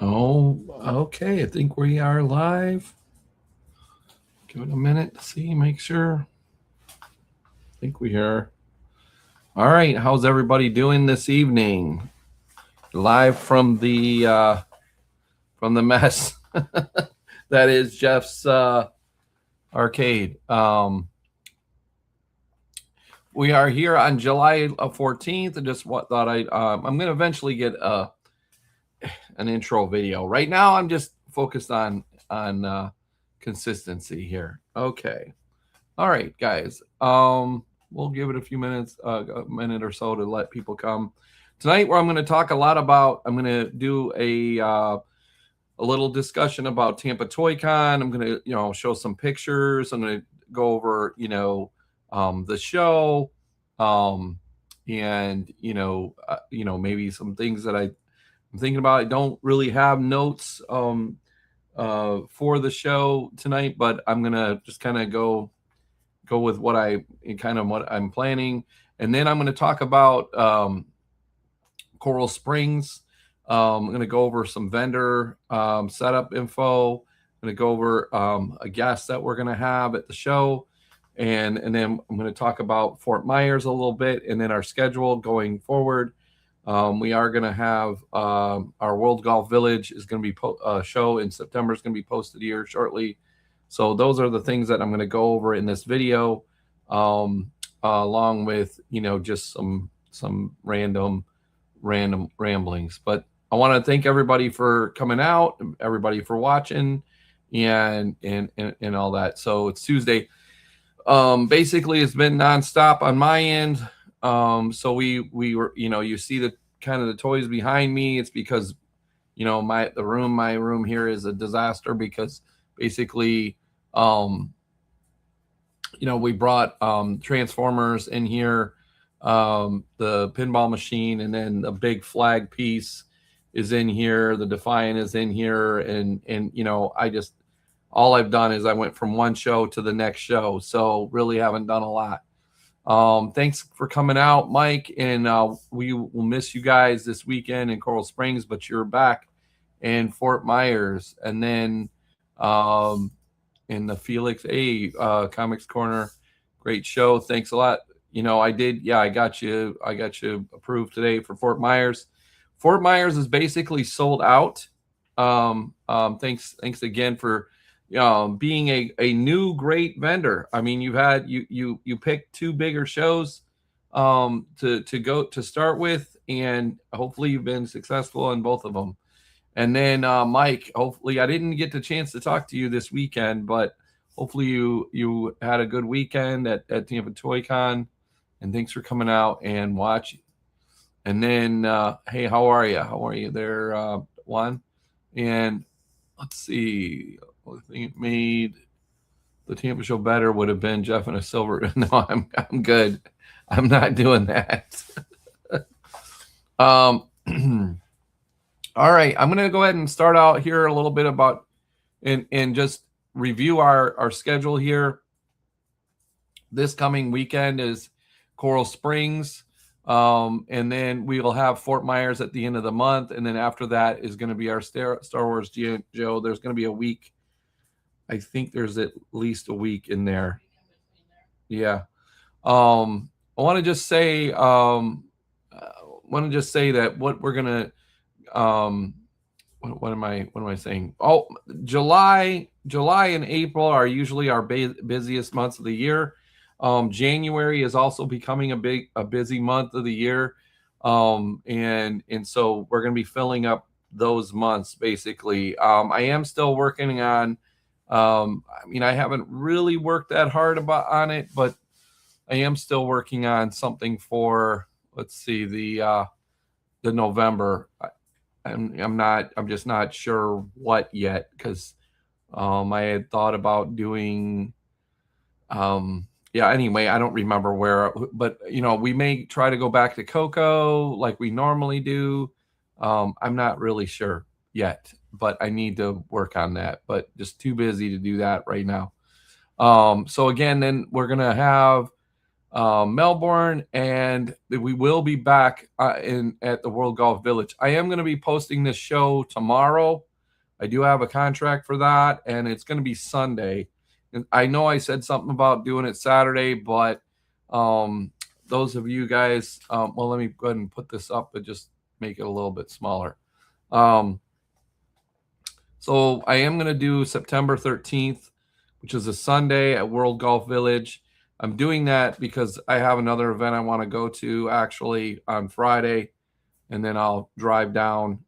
Oh, okay. I think we are live. Give it a minute to see, make sure. I think we are. All right. How's everybody doing this evening? Live from the mess that is Jeff's arcade. We are here on July 14th. I just thought I'm going to eventually get an intro video. Right now, I'm just focused on consistency here. Okay. All right, guys. We'll give it a few minutes, a minute or so to let people come. Tonight, where I'm going to talk a lot about, I'm going to do a little discussion about Tampa Toy Con. I'm going to, show some pictures. I'm going to go over, the show, and maybe some things that I'm thinking about. I don't really have notes for the show tonight, but I'm gonna just kind of go with what I'm planning, and then I'm going to talk about Coral Springs. I'm going to go over some vendor setup info. I'm going to go over a guest that we're going to have at the show, and then I'm going to talk about Fort Myers a little bit, and then our schedule going forward. We are going to have our World Golf Village is going to be show in September is going to be posted here shortly. So those are the things that I'm going to go over in this video, along with just some random ramblings. But I want to thank everybody for coming out, everybody for watching, and all that. So it's Tuesday. Basically, it's been nonstop on my end. So we were, you see the kind of the toys behind me. It's because my room here is a disaster because basically we brought transformers in here, the pinball machine, and then the big flag piece is in here, the Defiant is in here, and I just, all I've done is I went from one show to the next show, so really haven't done a lot. Thanks for coming out, Mike, and we will miss you guys this weekend in Coral Springs, but you're back in Fort Myers, and then in the Felix Comics Corner. Great show. Thanks a lot. I got you approved today for Fort Myers. Fort Myers is basically sold out. Thanks again for being a new great vendor. I mean, you picked two bigger shows to go to start with, and hopefully you've been successful in both of them. And then Mike, hopefully I didn't get the chance to talk to you this weekend, but hopefully you had a good weekend at Tampa Toy Con, and thanks for coming out and watching. And then hey, how are you? How are you there, Juan? And let's see. I think it made the Tampa show better would have been Jeff and a silver. No, I'm good. I'm not doing that. All right, I'm going to go ahead and start out here a little bit about and just review our schedule here. This coming weekend is Coral Springs, and then we will have Fort Myers at the end of the month, and then after that is going to be our Star Wars G.I. Joe. There's going to be a week. I think there's at least a week in there. Yeah. I want to just say that what we're going to what am I saying? Oh, July and April are usually our busiest months of the year. January is also becoming a busy month of the year, and so we're going to be filling up those months basically. I am still working on. I haven't really worked that hard on it, but I am still working on something for. Let's see the November. I'm just not sure what yet because I had thought about doing anyway, I don't remember where, but we may try to go back to Coco like we normally do. I'm not really sure yet, but I need to work on that, but just too busy to do that right now. So again, then we're gonna have Melbourne, and we will be back at the World Golf Village. I am going to be posting this show tomorrow. I do have a contract for that, and it's going to be Sunday. And I know I said something about doing it Saturday, but those of you guys, well, let me go ahead and put this up and just make it a little bit smaller. So I am going to do September 13th, which is a Sunday at World Golf Village. I'm doing that because I have another event I want to go to actually on Friday, and then I'll drive down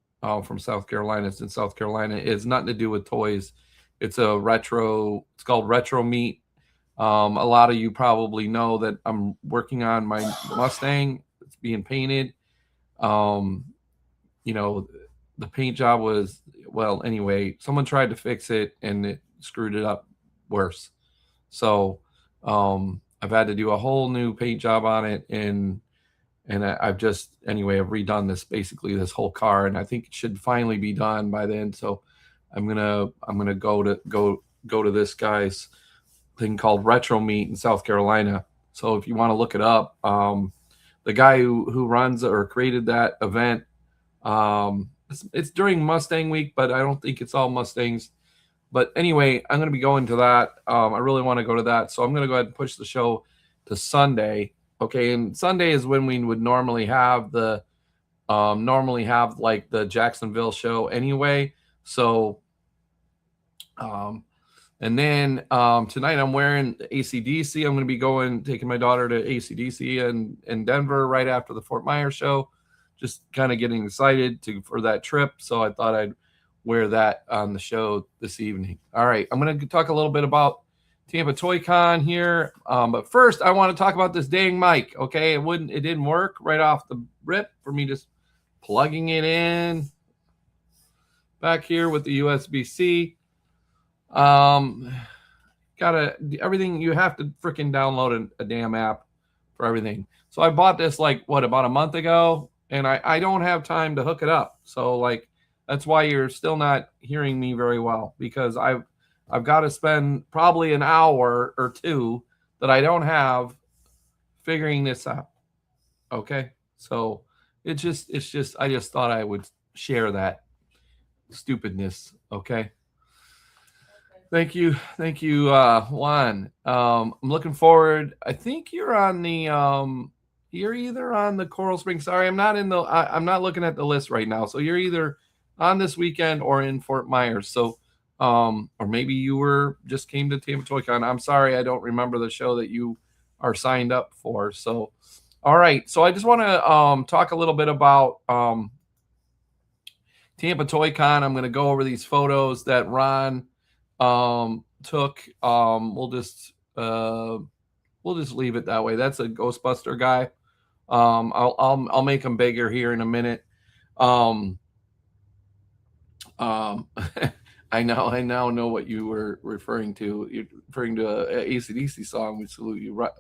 from South Carolina. It's in South Carolina. It has nothing to do with toys. It's a retro. It's called Retro Meet. A lot of you probably know that I'm working on my Mustang. It's being painted. You know, the paint job was, well, anyway, someone tried to fix it and it screwed it up worse. So I've had to do a whole new paint job on it, and I've just, anyway, I've redone basically this whole car, and I think it should finally be done by then. So I'm gonna go to this guy's thing called Retro Meet in South Carolina. So if you want to look it up, the guy who runs or created that event, it's during Mustang week, but I don't think it's all Mustangs. But anyway, I'm going to be going to that. I really want to go to that. So I'm going to go ahead and push the show to Sunday. Okay. And Sunday is when we would normally have like the Jacksonville show anyway. So, and then tonight I'm wearing AC/DC. I'm going to be taking my daughter to AC/DC in Denver right after the Fort Myers show. Just kind of getting excited for that trip. So I thought I'd wear that on the show this evening. All right, I'm going to talk a little bit about Tampa Toy Con here. But first, I want to talk about this dang mic. Okay, it didn't work right off the rip for me just plugging it in back here with the USB-C. Everything, you have to freaking download a damn app for everything. So I bought this about a month ago, and I don't have time to hook it up. So that's why you're still not hearing me very well, because I've got to spend probably an hour or two that I don't have figuring this out. Okay. So I just thought I would share that stupidness. Okay. Thank you, Juan. I'm looking forward. I think you're on the you're either on the Coral Springs. Sorry, I'm not looking at the list right now. So you're either on this weekend or in Fort Myers. So or maybe you just came to Tampa Toy Con. I'm sorry, I don't remember the show that you are signed up for. So all right. So I just want to talk a little bit about Tampa Toy Con. I'm going to go over these photos that Ron took. We'll just leave it that way. That's a Ghostbuster guy. I'll make him bigger here in a minute. I now know what you were referring to. You're referring to a AC/DC song. We salute you. Right.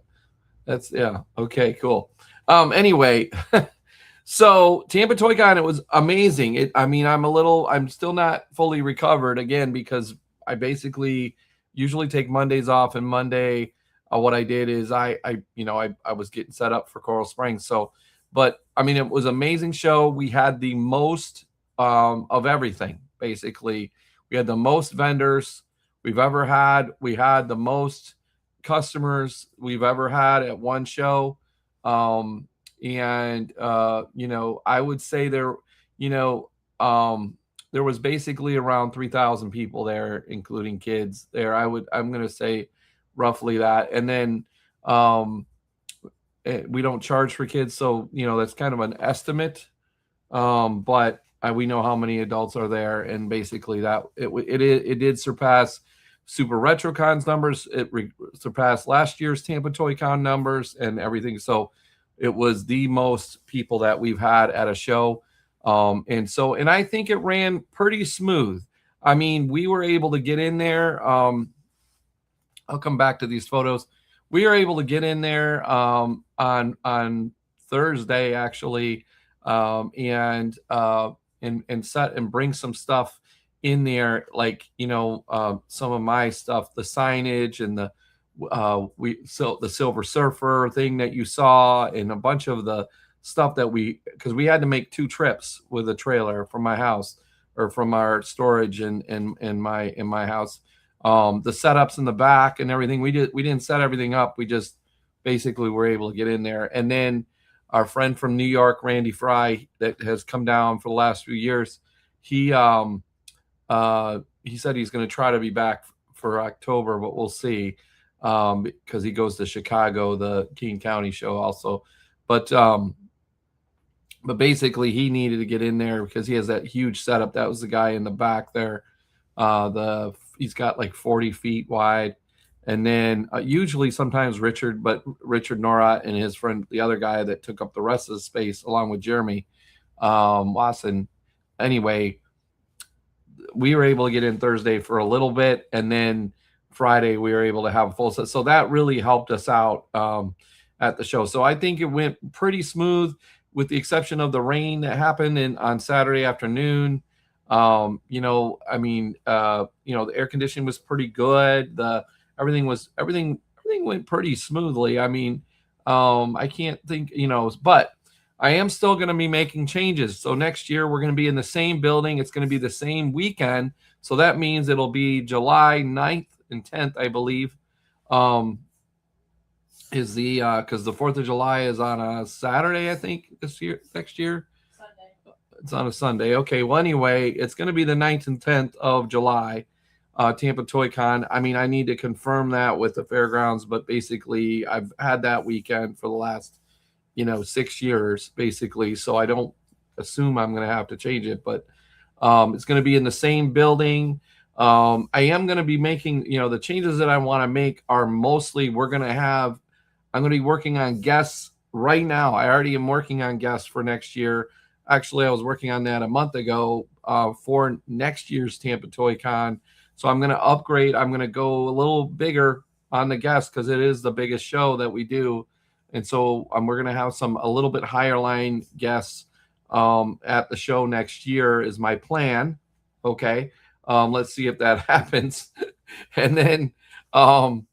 That's, yeah. Okay, cool. Anyway, so Tampa Toy Con, it was amazing. I'm still not fully recovered again, because I basically usually take Mondays off, and Monday, what I did is I was getting set up for Coral Springs. So, but it was an amazing show. We had the most of everything. Basically, we had the most vendors we've ever had. We had the most customers we've ever had at one show. I would say there was basically around 3,000 people there, including kids there. I'm going to say roughly that. And then we don't charge for kids, so that's kind of an estimate. But we know how many adults are there, and basically that it did surpass Super RetroCon's numbers. It surpassed last year's Tampa Toy Con numbers and everything. So it was the most people that we've had at a show. And I think it ran pretty smooth. We were able to get in there. I'll come back to these photos. We were able to get in there on Thursday, actually, and set and bring some stuff in there, some of my stuff, the signage and the the Silver Surfer thing that you saw, and a bunch of the stuff that because we had to make 2 trips with a trailer from my house or from our storage in my house. The setups in the back and everything, we didn't set everything up. We just basically were able to get in there. And then our friend from New York, Randy Fry, that has come down for the last few years, he he said he's going to try to be back for October, but we'll see, because he goes to Chicago, the King County show also. But basically he needed to get in there because he has that huge setup. That was the guy in the back there. He's got like 40 feet wide. And then usually sometimes Richard Norat and his friend, the other guy that took up the rest of the space along with Jeremy Wasson. Anyway, we were able to get in Thursday for a little bit, and then Friday we were able to have a full set. So that really helped us out at the show. So I think it went pretty smooth, with the exception of the rain that happened on Saturday afternoon. The air conditioning was pretty good. Everything went pretty smoothly. I mean, I can't think, but I am still going to be making changes. So next year we're going to be in the same building. It's going to be the same weekend. So that means it'll be July 9th and 10th, I believe. Is because the 4th of July is on a Saturday, I think, next year. Sunday. It's on a Sunday. Okay. Well, anyway, it's going to be the 9th and 10th of July. Tampa Toy Con. I mean, I need to confirm that with the fairgrounds, but basically I've had that weekend for the last 6 years, basically. So I don't assume I'm going to have to change it, but it's going to be in the same building. I am going to be making, the changes that I want to make are mostly I'm going to be working on guests right now. I already am working on guests for next year. Actually, I was working on that a month ago for next year's Tampa Toy Con. So I'm going to upgrade. I'm going to go a little bigger on the guests because it is the biggest show that we do. And so we're going to have a little bit higher line guests at the show next year is my plan. Okay. Let's see if that happens. And then I'm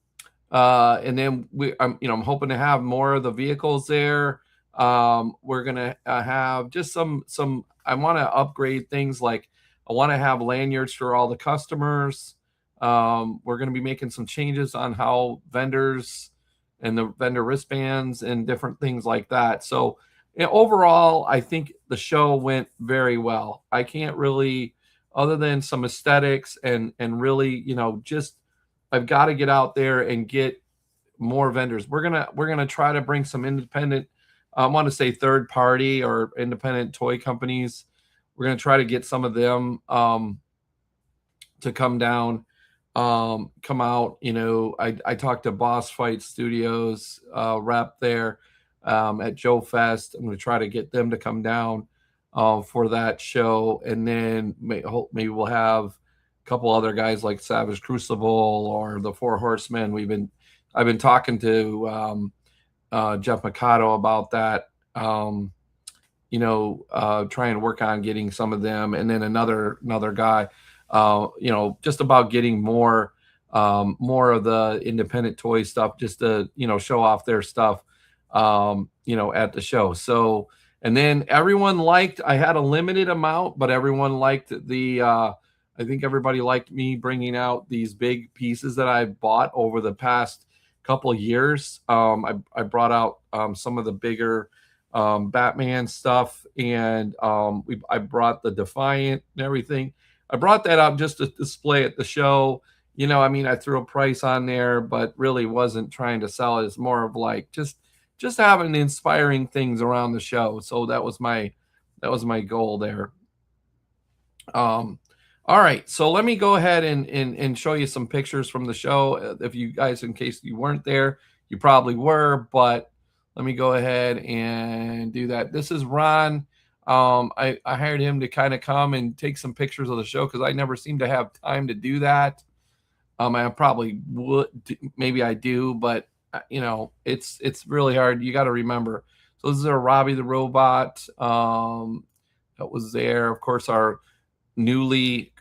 hoping to have more of the vehicles there. We're going to have just some, I want to upgrade things like I want to have lanyards for all the customers. We're going to be making some changes on how vendors and the vendor wristbands and different things like that. So overall, I think the show went very well. I can't really, other than some aesthetics and really, just I've got to get out there and get more vendors. We're gonna try to bring some independent, I want to say third party or independent toy companies. We're going to try to get some of them to come down, come out. I talked to Boss Fight Studios rep there at Joe Fest. I'm going to try to get them to come down for that show. And then maybe we'll have a couple other guys like Savage Crucible or the Four Horsemen. I've been talking to Jeff Mikado about that. Trying to work on getting some of them, and then another guy, just about getting more of the independent toy stuff, just to, show off their stuff, at the show. So, and then I had a limited amount, but everyone liked I think everybody liked me bringing out these big pieces that I bought over the past couple of years. I brought out some of the bigger Batman stuff, and I brought the Defiant and everything. I brought that up just to display at the show. I threw a price on there, but really wasn't trying to sell it. It's more of like just having inspiring things around the show. So that was my goal there. All right, so let me go ahead and show you some pictures from the show. If you guys, in case you weren't there, you probably were, but let me go ahead and do that. This is Ron. I hired him to kind of come and take some pictures of the show because I never seem to have time to do that. I probably would, maybe I do, but it's really hard. You got to remember. So this is our Robbie the Robot that was there. Of course, our newly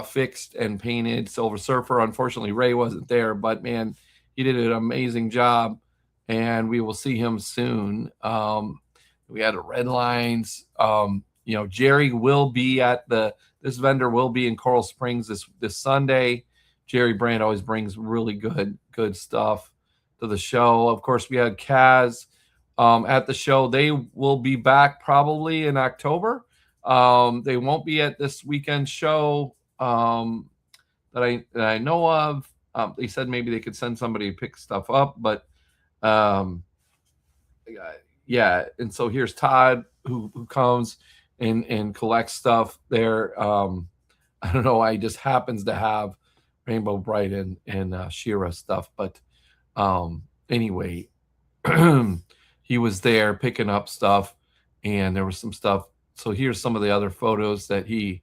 fixed and painted Silver Surfer. Unfortunately, Ray wasn't there, but man, he did an amazing job, and we will see him soon. We had red lines. Jerry will be at this vendor will be in Coral Springs this Sunday. Jerry Brand always brings really good stuff to the show. Of course, we had Kaz at the show. They will be back probably in October. They won't be at this weekend show that I know of. They said maybe they could send somebody to pick stuff up, but um, yeah. And so here's Todd who comes and collects stuff there. I don't know why he just happens to have Rainbow Bright and Shira stuff, but anyway, he was there picking up stuff, and there was some stuff. So here's some of the other photos that he.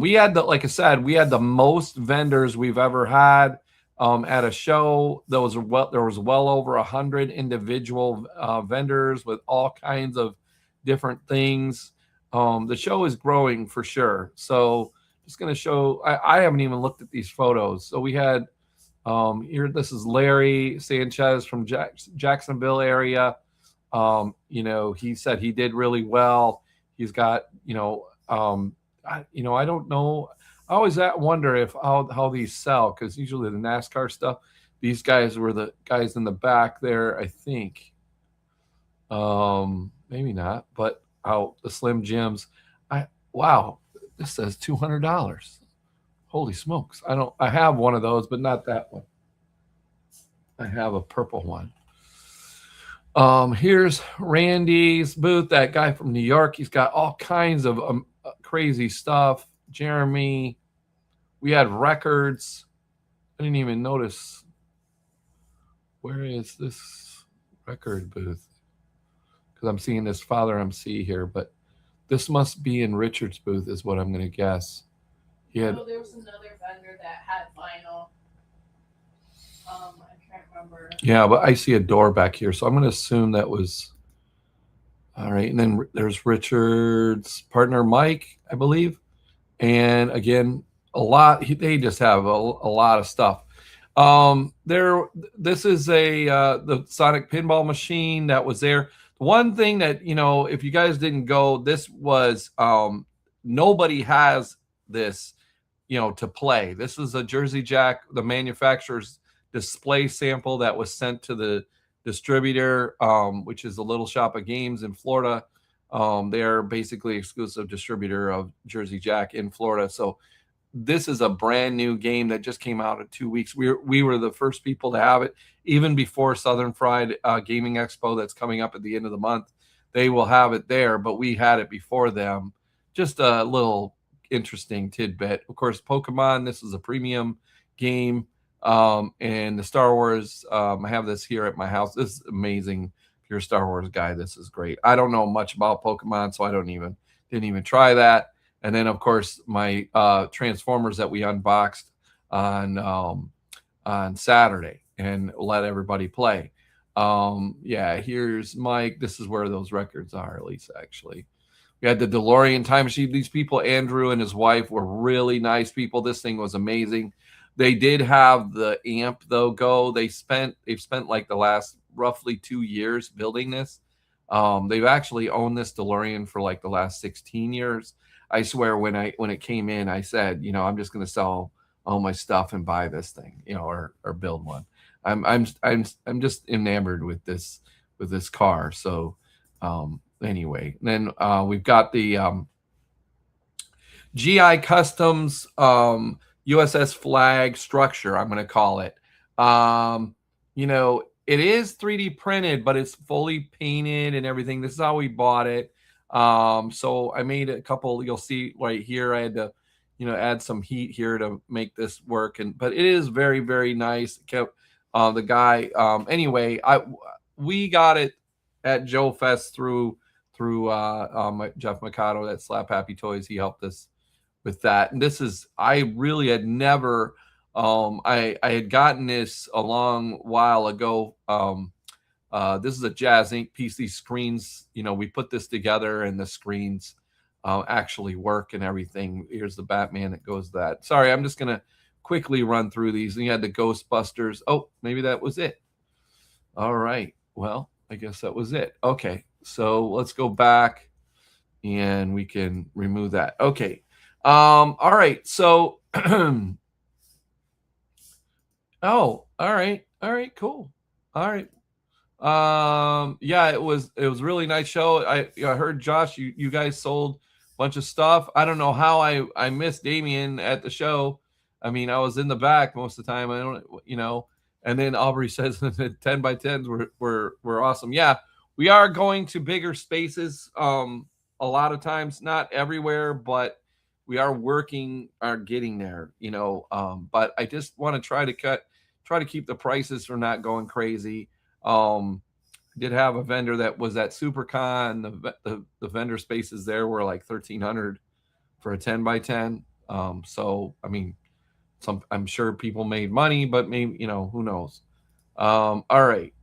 We had like I said, we had the most vendors we've ever had at a show. There was well over 100 individual vendors with all kinds of different things. The show is growing for sure. So just going to show. I haven't even looked at these photos. So we had here. This is Larry Sanchez from Jacksonville area. He said he did really well. He's got I don't know. I always wonder if how these sell, because usually the NASCAR stuff, these guys were the guys in the back there, I think. Maybe not, but the Slim Jims. Wow, this says $200. Holy smokes! I have one of those, but not that one. I have a purple one. Here's Randy's booth. That guy from New York. He's got all kinds of crazy stuff. Jeremy, we had records. I didn't even notice. Where is this record booth? Because I'm seeing this Father MC here, but this must be in Richard's booth, is what I'm going to guess. There was another vendor that had vinyl. I can't remember. Yeah, but I see a door back here, so I'm going to assume that was. All right, and then there's Richard's partner, Mike, I believe. And again, they just have a lot of stuff. This is the Sonic pinball machine that was there. One thing that, if you guys didn't go, this was, nobody has this, to play. This is a Jersey Jack, the manufacturer's display sample that was sent to the distributor, which is the Little Shop of Games in Florida. They're basically exclusive distributor of Jersey Jack in Florida. So this is a brand new game that just came out in 2 weeks. We were the first people to have it, even before Southern Fried Gaming Expo that's coming up at the end of the month. They will have it there, but we had it before them. Just a little interesting tidbit. Of course, Pokemon, this is a premium game. And the Star Wars, I have this here at my house. This is amazing. If you're a Star Wars guy, this is great. I don't know much about Pokemon, so I didn't even try that. And then, of course, my Transformers that we unboxed on Saturday and let everybody play. Here's Mike. This is where those records are, Lisa, actually. We had the DeLorean time machine. These people, Andrew and his wife, were really nice people. This thing was amazing. They did have the amp though go. They've spent like the last roughly 2 years building this. They've actually owned this DeLorean for like the last 16 years. I swear when it came in, I said, I'm just going to sell all my stuff and buy this thing, or build one. I'm just enamored with this car. So anyway, then we've got the GI Customs USS flag structure, I'm going to call it. It is 3D printed, but it's fully painted and everything. This is how we bought it. So I made a couple, you'll see right here, I had to, add some heat here to make this work. But it is very, very nice. Kept the guy, anyway, we got it at Joe Fest through Jeff Mikado at Slap Happy Toys. He helped us with that. And I really had never, I had gotten this a long while ago. This is a Jazz Inc. piece. These screens, we put this together and the screens actually work and everything. Here's the Batman that goes that. Sorry, I'm just going to quickly run through these. And you had the Ghostbusters. Oh, maybe that was it. All right. Well, I guess that was it. Okay. So let's go back and we can remove that. Okay. All right. So, oh, all right. All right. Cool. All right. Yeah, it was really nice show. I heard Josh, you guys sold a bunch of stuff. I don't know how I missed Damien at the show. I mean, I was in the back most of the time. I don't, and then Aubrey says the 10 by 10s were awesome. Yeah, we are going to bigger spaces a lot of times, not everywhere, but we are working on getting there, but I just want to try to keep the prices from not going crazy. Did have a vendor that was at SuperCon. The vendor spaces there were like 1,300 for a 10 by 10. So I mean, I'm sure people made money, but maybe who knows. All right,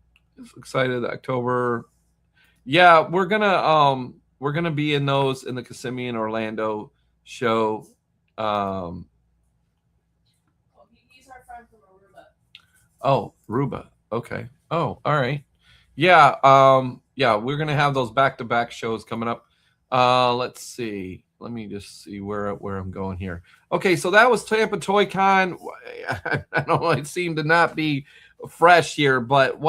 excited October. Yeah, we're gonna be in those in the Kissimmee and Orlando show. He's our friend from Aruba. Oh, Ruba. Okay. Oh, all right. Yeah, yeah, we're gonna have those back-to-back shows coming up. Let's see. Let me just see where I'm going here. Okay, so that was Tampa Toy Con. I don't know, it seemed to not be fresh here, but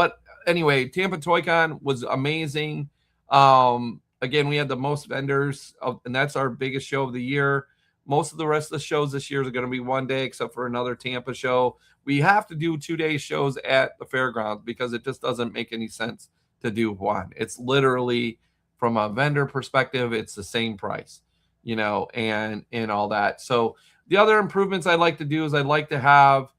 anyway, Tampa Toy Con was amazing. Again, we had the most vendors, and that's our biggest show of the year. Most of the rest of the shows this year are going to be one day, except for another Tampa show. We have to do 2-day shows at the fairgrounds because it just doesn't make any sense to do one. It's literally, from a vendor perspective, it's the same price, and all that. So the other improvements I'd like to do is I'd like to have,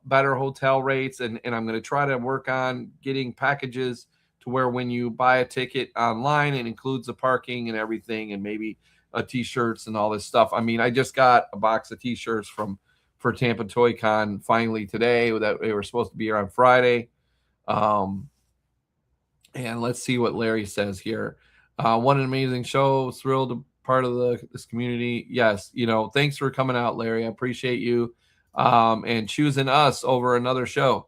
better hotel rates, and I'm going to try to work on getting packages to where when you buy a ticket online, it includes the parking and everything, and maybe t-shirts and all this stuff. I mean, I just got a box of t-shirts for Tampa Toy Con finally today, that they were supposed to be here on Friday. And let's see what Larry says here. What an amazing show. Thrilled to part of this community. Yes, thanks for coming out, Larry. I appreciate you and choosing us over another show.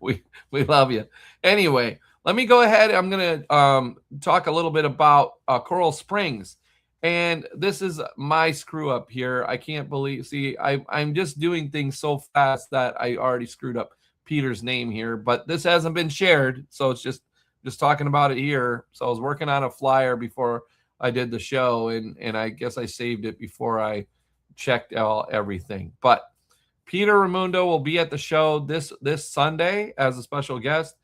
we love you. Anyway, let me go ahead. I'm going to talk a little bit about Coral Springs. And this is my screw up here. I can't believe, I'm just doing things so fast that I already screwed up Peter's name here, but this hasn't been shared. So it's just talking about it here. So I was working on a flyer before I did the show, and I guess I saved it before I checked everything. But Peter Raimundo will be at the show this Sunday as a special guest.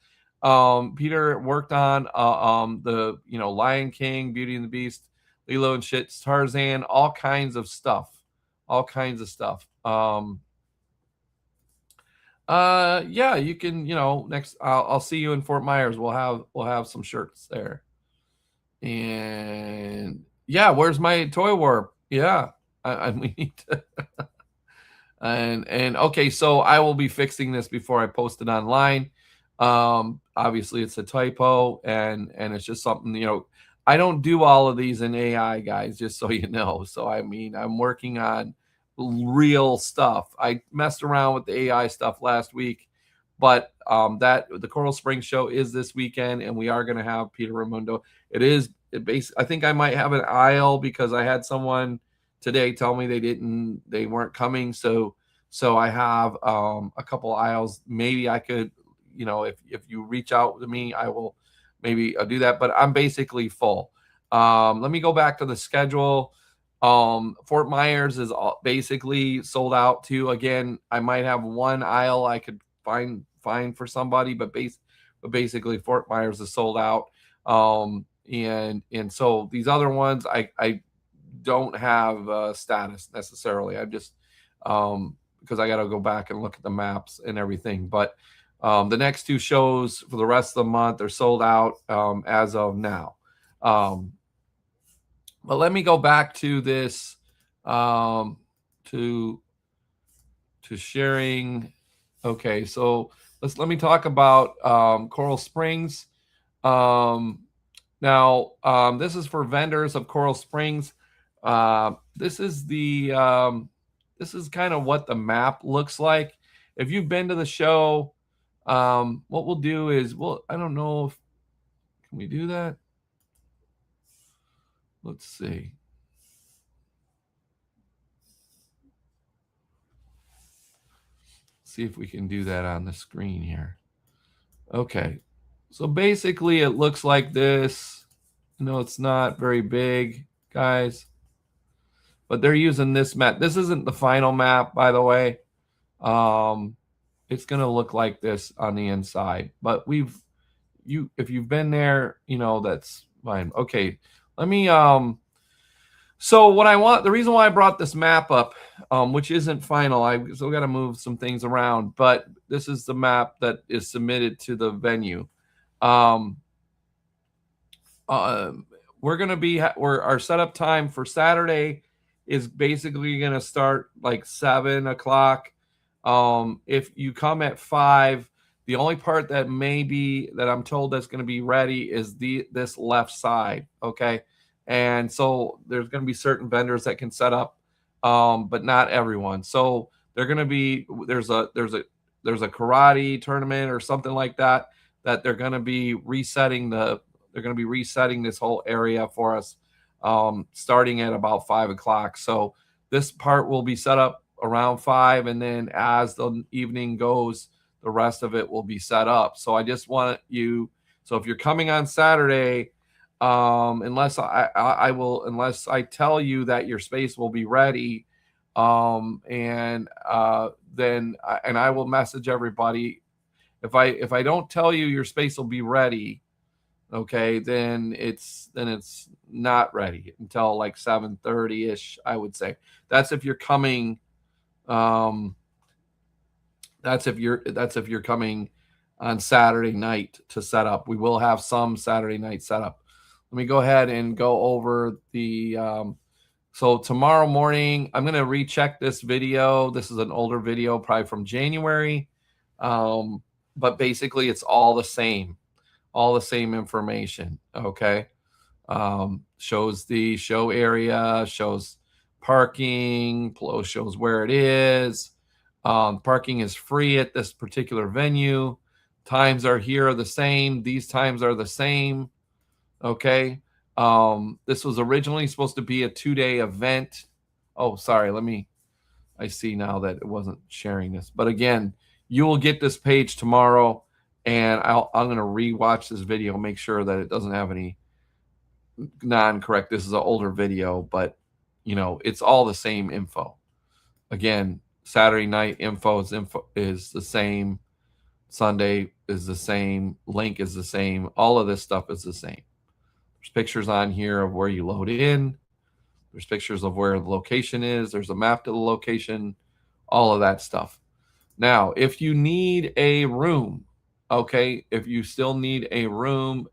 Peter worked on the Lion King, Beauty and the Beast, Lilo and Shit, Tarzan, all kinds of stuff. Yeah, you can, next I'll see you in Fort Myers. We'll have some shirts there. And yeah, where's my Toy Warp? Yeah, we need to. and okay, so I will be fixing this before I post it online. Obviously it's a typo, and it's just something, I don't do all of these in AI, guys, just so you know. So I mean, I'm working on real stuff. I messed around with the AI stuff last week, but the Coral Springs show is this weekend, and we are going to have Peter Raimundo. I think I might have an aisle because I had someone today tell me they weren't coming. So I have a couple aisles. Maybe I could, if you reach out to me, I will maybe do that, but I'm basically full. Let me go back to the schedule. Fort Myers is basically sold out too. Again, I might have one aisle I could find for somebody, but basically Fort Myers is sold out. And so these other ones, I don't have status necessarily. I'm just because I got to go back and look at the maps and everything. But the next two shows for the rest of the month are sold out as of now. But let me go back to this to sharing. Okay, so let me talk about Coral Springs. Now, this is for vendors of Coral Springs. This is this is kind of what the map looks like. If you've been to the show, what we'll do is, I don't know if, can we do that? Let's see. See if we can do that on the screen here. Okay. So basically it looks like this. No, it's not very big, guys. But they're using this map. This isn't the final map, by the way. It's going to look like this on the inside. But if you've been there, that's fine. Okay. Let me so the reason why I brought this map up, which isn't final, I still got to move some things around, but this is the map that is submitted to the venue. We're going to be, our setup time for Saturday is basically going to start like 7 o'clock. If you come at 5, the only part that I'm told that's going to be ready is this left side. Okay. And so there's going to be certain vendors that can set up, but not everyone. So they're going to be, there's a karate tournament or something like that they're going to be resetting this whole area for us, starting at about 5 o'clock. So this part will be set up around 5, and then as the evening goes, the rest of it will be set up. So I just want you, so if you're coming on Saturday, unless I tell you that your space will be ready, then I will message everybody. If I don't tell you your space will be ready, okay, then it's not ready until like 7:30 ish, I would say. That's if you're coming. That's if you're coming on Saturday night to set up. We will have some Saturday night setup. Let me go ahead and go over the. So tomorrow morning, I'm going to recheck this video. This is an older video, probably from January, but basically it's all the same information. Okay, shows the show area, shows parking, shows where it is. Parking is free at this particular venue. Times are the same. These times are the same. Okay. This was originally supposed to be a 2-day event. Oh, sorry. I see now that it wasn't sharing this. But again, you will get this page tomorrow, and I'm going to rewatch this video, make sure that it doesn't have any non-correct. This is an older video, but it's all the same info. Again, Saturday night info is the same. Sunday is the same. Link is the same. All of this stuff is the same. There's pictures on here of where you load in. There's pictures of where the location is. There's a map to the location, all of that stuff. Now, if you need a room, okay, if you still need a room,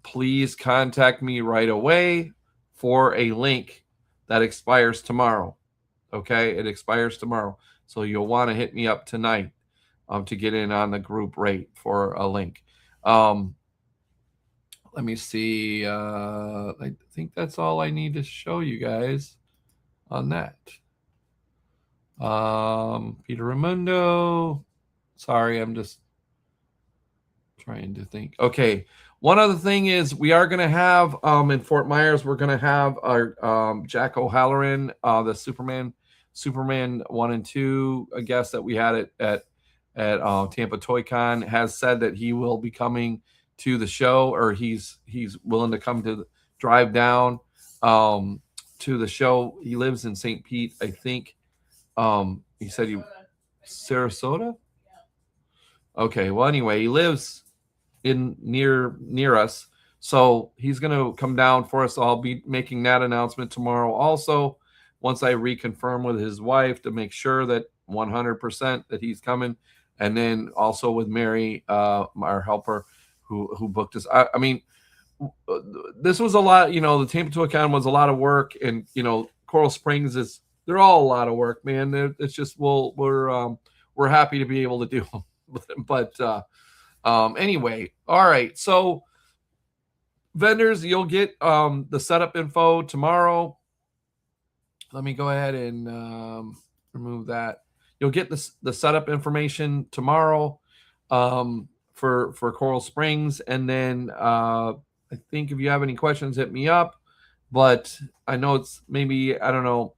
please contact me right away for a link that expires tomorrow. Okay, it expires tomorrow. So you'll want to hit me up tonight to get in on the group rate for a link. Let me see. I think that's all I need to show you guys on that. Peter Raimundo. Sorry, I'm just trying to think. Okay. One other thing is we are going to have in Fort Myers, we're going to have our Jack O'Halloran, the Superman 1 and 2, I guess, that we had at Tampa Toy Con, has said that he will be coming to the show, or he's willing to come to drive down to the show. He lives in St. Pete, I think. He said Sarasota. Okay, well, anyway, he lives in near us, so he's going to come down for us. I'll be making that announcement tomorrow also, once I reconfirm with his wife to make sure that 100% that he's coming, and then also with Mary, our helper, who booked us. I mean, this was a lot. The Tampa Toy Con was a lot of work, and Coral Springs they're all a lot of work, man. It's just we're happy to be able to do them, but anyway, all right. So vendors, you'll get the setup info tomorrow. Let me go ahead and remove that. You'll get the setup information tomorrow for Coral Springs, and then I think if you have any questions, hit me up. But I know it's maybe, I don't know,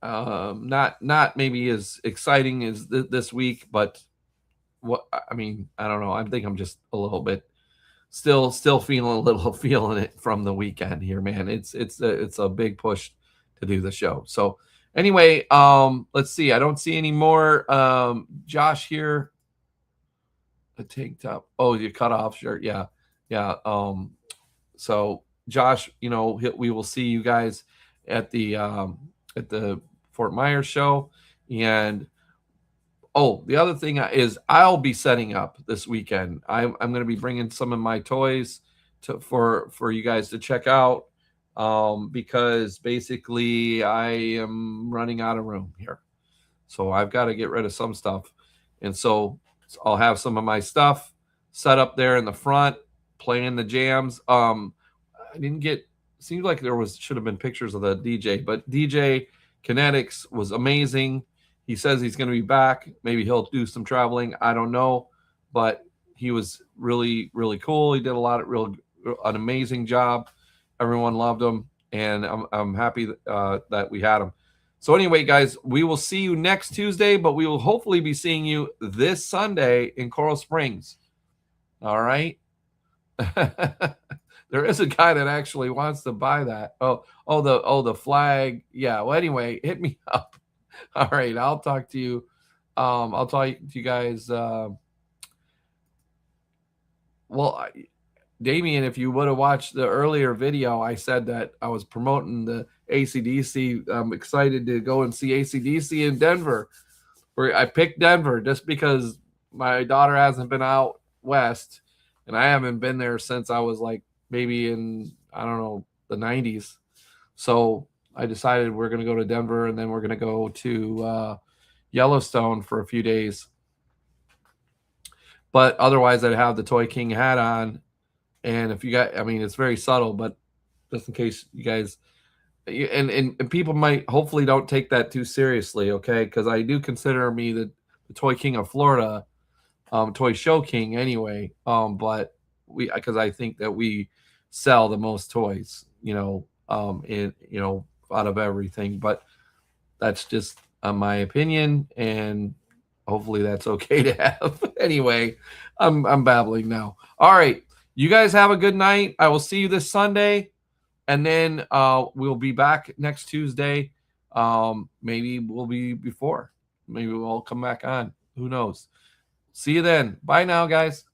not maybe as exciting as this week, but what I mean, I don't know. I think I'm just a little bit still feeling a little feeling it from the weekend here, man. It's a big push to do the show. So anyway, let's see. I don't see any more. Josh here, a tank top. Oh, you cut off shirt. Yeah, yeah. So Josh, we will see you guys at the Fort Myers show. And oh, the other thing is I'll be setting up this weekend. I'm going to be bringing some of my toys for you guys to check out because basically I am running out of room here. So I've got to get rid of some stuff. And so I'll have some of my stuff set up there in the front, playing the jams. I didn't get, seems like should have been pictures of the DJ, but DJ Kinetics was amazing. He says he's going to be back. Maybe he'll do some traveling. I don't know, but he was really, really cool. He did an amazing job. Everyone loved him, and I'm happy that we had him. So anyway, guys, we will see you next Tuesday, but we will hopefully be seeing you this Sunday in Coral Springs. All right. There is a guy that actually wants to buy that. The flag. Yeah. Well, anyway, hit me up. All right. I'll talk to you. I'll talk to you guys. Damien, if you would have watched the earlier video, I said that I was promoting the AC/DC. I'm excited to go and see AC/DC in Denver. I picked Denver just because my daughter hasn't been out west, and I haven't been there since I was like maybe in, I don't know, the 90s. So I decided we're going to go to Denver, and then we're going to go to Yellowstone for a few days. But otherwise, I'd have the Toy King hat on. And if you got, I mean, it's very subtle, but just in case you guys, and people might hopefully don't take that too seriously, okay? Because I do consider me the Toy King of Florida, Toy Show King anyway. But because I think that we sell the most toys, out of everything. But that's just my opinion, and hopefully that's okay to have. Anyway, I'm babbling now. All right. You guys have a good night. I will see you this Sunday, and then we'll be back next Tuesday. Maybe we'll be before. Maybe we'll come back on. Who knows? See you then. Bye now, guys.